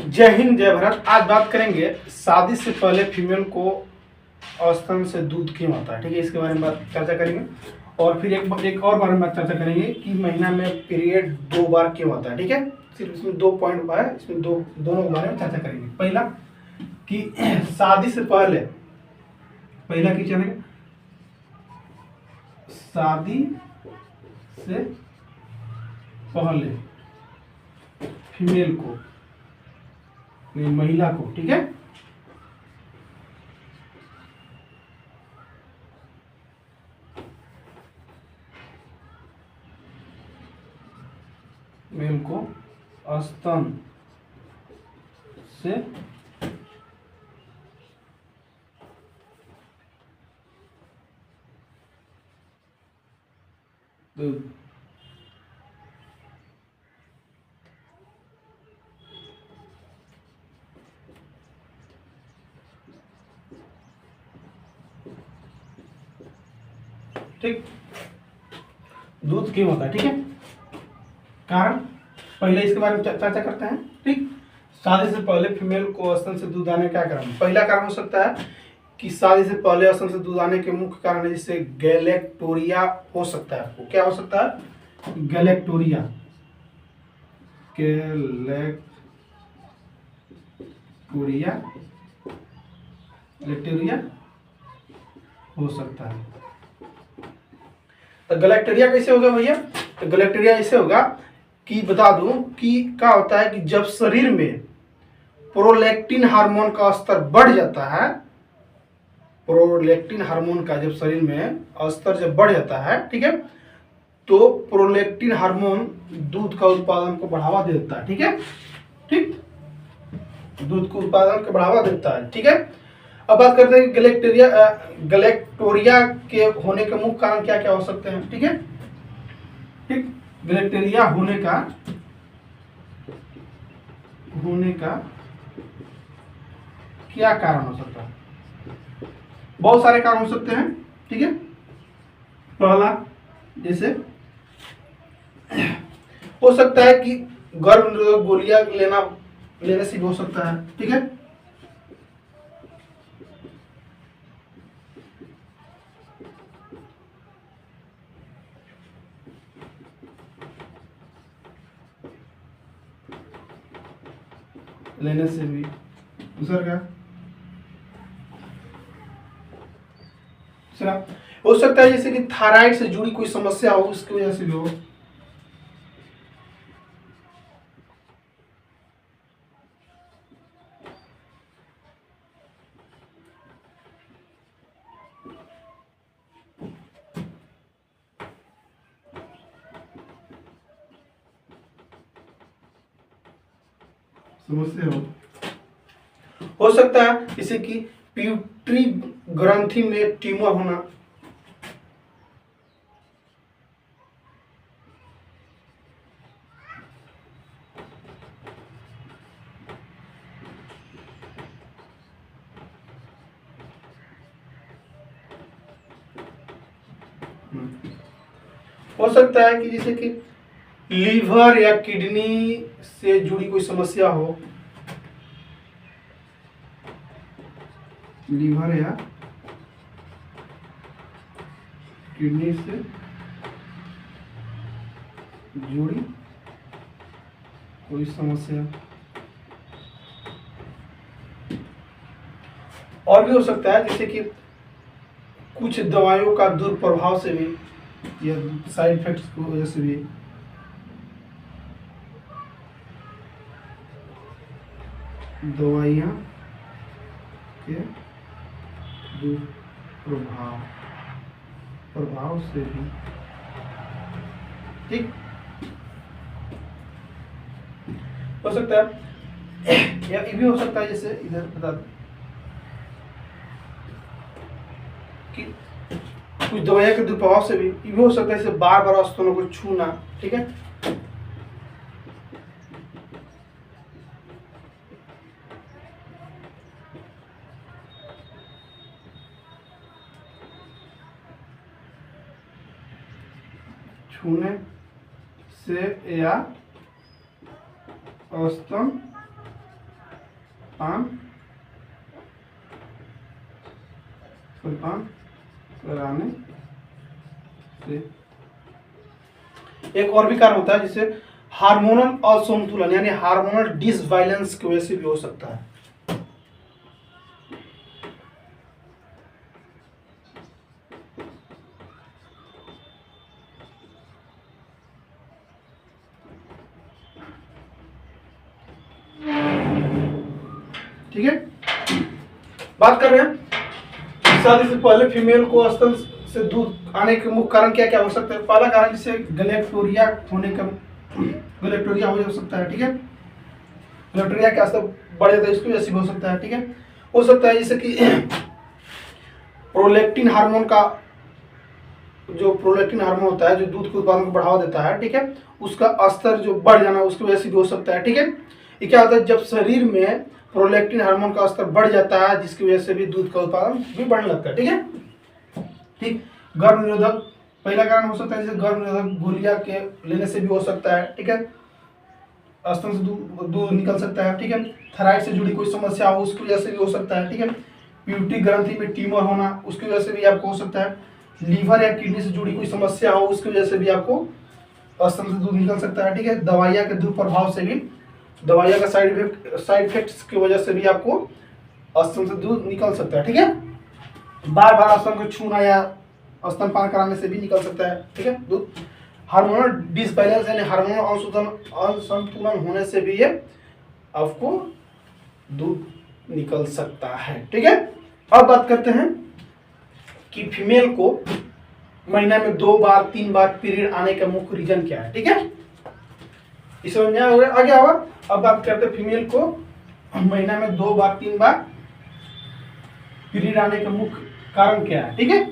जय हिंद, जय भारत। आज बात करेंगे शादी से पहले फीमेल को स्तन से दूध क्यों आता है। ठीक है, इसके बारे में चर्चा करेंगे। और फिर एक और बारे में चर्चा करेंगे कि महीना में पीरियड 2 बार क्यों आता है। ठीक है, सिर्फ इसमें 2 पॉइंट है, इसमें दोनों के बारे में चर्चा करेंगे। पहला कि शादी से पहले, पहला की चलेगा शादी से पहले फीमेल को, महिला को, ठीक है, मेल को स्तन से दूध ठीक, दूध क्यों होता है। ठीक है, कारण पहले इसके बारे में चर्चा करते हैं। ठीक, शादी से पहले फीमेल को स्तन से दूध आने का कारण, पहला कारण हो सकता है कि शादी से पहले स्तन से दूध आने के मुख्य कारण है जिससे गैलेक्टोरिया हो सकता है। आपको क्या हो सकता है? गैलेक्टोरिया, गैलेक्टोरिया हो सकता है। तो गैलेक्टोरिया कैसे होगा भैया? तो गैलेक्टोरिया ऐसे होगा कि बता दूं कि क्या होता है कि जब शरीर में प्रोलैक्टिन हार्मोन का स्तर बढ़ जाता है, प्रोलैक्टिन हार्मोन का जब शरीर में स्तर जब बढ़ जाता है, ठीक है, तो प्रोलैक्टिन हार्मोन दूध का उत्पादन को बढ़ावा देता है। ठीक है, ठीक, दूध को उत्पादन को बढ़ावा देता है। ठीक है, अब बात करते हैं कि गैलेक्टोरिया के होने के मुख्य कारण क्या क्या हो सकते हैं। ठीक है, ठीक, गैलेक्टोरिया होने का क्या कारण हो सकता है? बहुत सारे कारण हो सकते हैं। ठीक है, पहला जैसे हो सकता है कि गर्भ निरोधक गोलियां लेने से भी हो सकता है। ठीक है, लेने से भी। दूसरा क्या? हो सकता है जैसे कि थायराइड से जुड़ी कोई समस्या हो, उसकी वजह से भी हो। समस्या हो सकता है जैसे कि पिट्यूटरी ग्रंथि में ट्यूमर होना। हो सकता है कि जैसे कि लीवर या किडनी से जुड़ी कोई समस्या हो, लीवर या किडनी से जुड़ी कोई समस्या। और भी हो सकता है जैसे कि कुछ दवाइयों का दुष्प्रभाव से भी या साइड इफेक्ट्स की वजह से भी दवाइयाँ के प्रभाव से भी। ठीक, हो सकता है या ये भी हो सकता है जैसे इधर बता दें कि कुछ दवाइयाँ के दुष्प्रभाव से भी ये भी हो सकता है जैसे बार बार स्तनों को छूना। ठीक है, छूने से या स्तन स्तनपान कराने से। एक और भी कारण होता है जिसे हार्मोनल असंतुलन यानी हार्मोनल डिसबैलेंस की वजह से भी हो सकता है। ठीक है, बात कर रहे हैं शादी से पहले फीमेल को स्तन से दूध आने के मुख्य कारण क्या क्या हो सकते हैं। पहला कारण जिसे गैलेक्टोरिया होने का, गैलेक्टोरिया हो सकता है। ठीक है, गैलेक्टोरिया के स्तर बढ़ जाता है, इसकी वजह से हो सकता है। ठीक है, हो सकता है जैसे कि प्रोलैक्टिन हार्मोन का, जो प्रोलैक्टिन हार्मोन होता है जो दूध के उत्पादन को बढ़ावा देता है, ठीक है, उसका स्तर जो बढ़ जाना उसकी वजह से भी हो सकता है। ठीक है, ये क्या होता है जब शरीर में प्रोलैक्टिन हार्मोन का स्तर बढ़ जाता है जिसकी वजह से भी दूध का उत्पादन भी बढ़ने लगता है। ठीक है, ठीक, गर्भ निरोधक पहला कारण हो सकता है, जैसे गर्भ निरोधक गोलियां के लेने से भी हो सकता है। ठीक है, स्तन से दूध निकल सकता है। ठीक है, थायराइड से जुड़ी कोई समस्या हो उसकी वजह से भी हो सकता है। ठीक है, प्यूबिक ग्रंथि में ट्यूमर होना उसकी वजह से भी आपको हो सकता है। लीवर या किडनी से जुड़ी कोई समस्या हो उसकी वजह से भी आपको स्तन से दूध निकल सकता है। ठीक है, दवाइयाँ के दुष्प्रभाव से भी, दवाइयाँ का साइड इफेक्ट्स की वजह से भी आपको स्तन से दूध निकल सकता है। ठीक है, बार बार स्तन को छूना या स्तनपान कराने से भी निकल सकता है। ठीक है, दूध हार्मोनल डिसबैलेंस यानी हार्मोनल असंतुलन होने से भी ये आपको दूध निकल सकता है। ठीक है, अब बात करते हैं कि फीमेल को महीने में 2 बार 3 बार पीरियड आने का मुख्य रीजन क्या है। ठीक है, इस समझ में आ गया होगा। अब बात करते हैं फीमेल को महीना में 2 बार 3 बार पीरियड आने का मुख्य कारण क्या है। ठीक है,